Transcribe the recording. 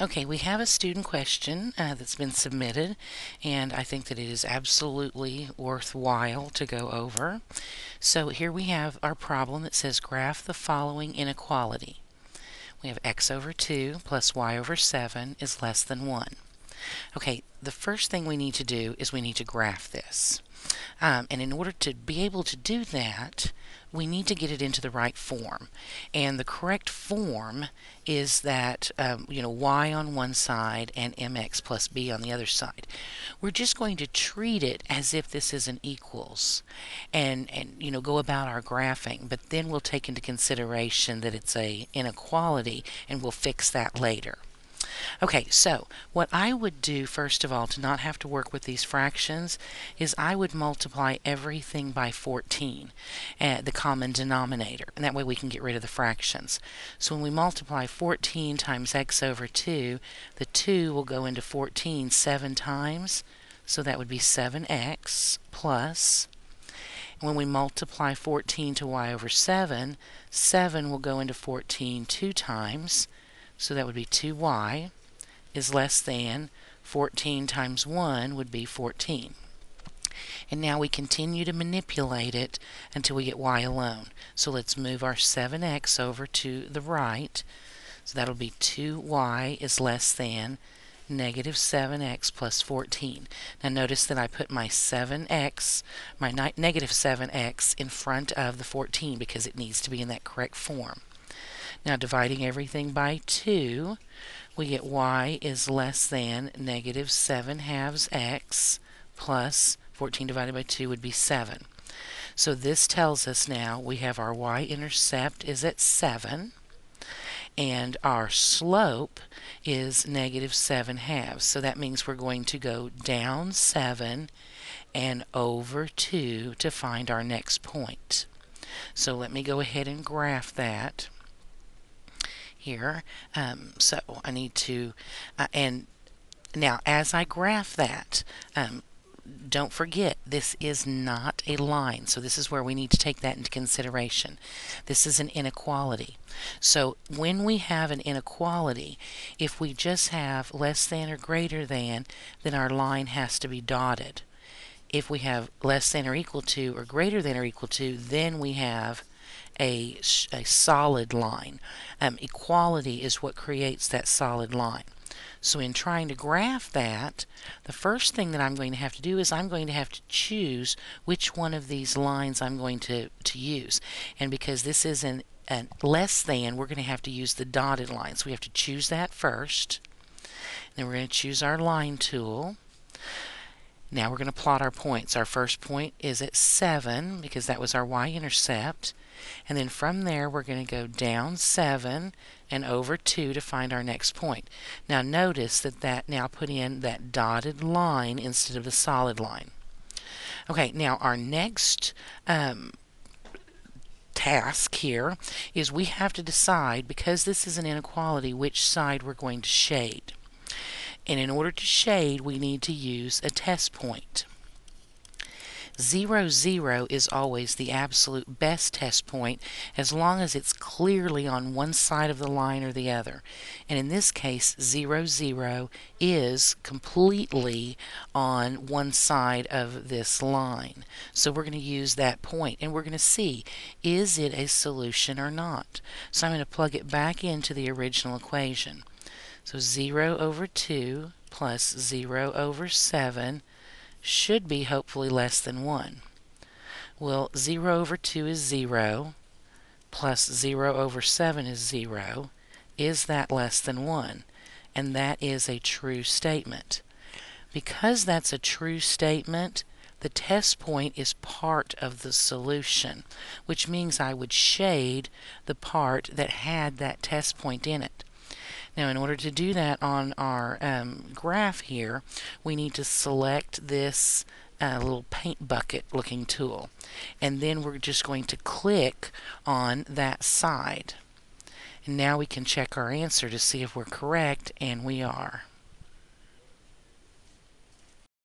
Okay, we have a student question that's been submitted, and I think that it is absolutely worthwhile to go over. So here we have our problem that says graph the following inequality. We have x over 2 plus y over 7 is less than 1. Okay, the first thing we need to do is we need to graph this. And in order to be able to do that, we need to get it into the right form. And the correct form is that, y on one side and mx plus b on the other side. We're just going to treat it as if this is an equals and go about our graphing, but then we'll take into consideration that it's a inequality and we'll fix that later. Okay, so what I would do first of all to not have to work with these fractions is I would multiply everything by 14, the common denominator, and that way we can get rid of the fractions. So when we multiply 14 times x over 2, the 2 will go into 14 7 times, so that would be 7x plus. When we multiply 14 to y over 7, 7 will go into 14 2 times, so that would be 2y is less than 14 times 1 would be 14. And now we continue to manipulate it until we get y alone. So let's move our 7x over to the right. So that'll be 2y is less than negative 7x plus 14. Now notice that I put my 7x, my negative 7x in front of the 14 because it needs to be in that correct form. Now dividing everything by 2, we get y is less than negative 7 halves x plus 14 divided by 2 would be 7. So this tells us now we have our y-intercept is at 7, and our slope is negative 7 halves. So that means we're going to go down 7 and over 2 to find our next point. So let me go ahead and graph that here. So I need to, and now as I graph that, don't forget this is not a line, so this is where we need to take that into consideration. This is an inequality. So when we have an inequality, if we just have less than or greater than, then our line has to be dotted. If we have less than or equal to or greater than or equal to, then we have a solid line. Equality is what creates that solid line. So in trying to graph that, the first thing that I'm going to have to do is I'm going to have to choose which one of these lines I'm going to use. And because this is an less than, we're going to have to use the dotted line. So we have to choose that first. Then we're going to choose our line tool. Now we're going to plot our points. Our first point is at 7 because that was our y-intercept. And then from there we're going to go down 7 and over 2 to find our next point. Now notice that now put in that dotted line instead of the solid line. Okay, now our next task here is we have to decide, because this is an inequality, which side we're going to shade. And in order to shade, we need to use a test point. 0, 0 is always the absolute best test point as long as it's clearly on one side of the line or the other. And in this case, 0, 0 is completely on one side of this line. So we're going to use that point and we're going to see, is it a solution or not? So I'm going to plug it back into the original equation. So 0 over 2 plus 0 over 7 should be hopefully less than 1. Well, 0 over 2 is 0, plus 0 over 7 is 0. Is that less than 1? And that is a true statement. Because that's a true statement, the test point is part of the solution, which means I would shade the part that had that test point in it. Now, in order to do that on our graph here, we need to select this little paint bucket looking tool. And then we're just going to click on that side. And now we can check our answer to see if we're correct, and we are.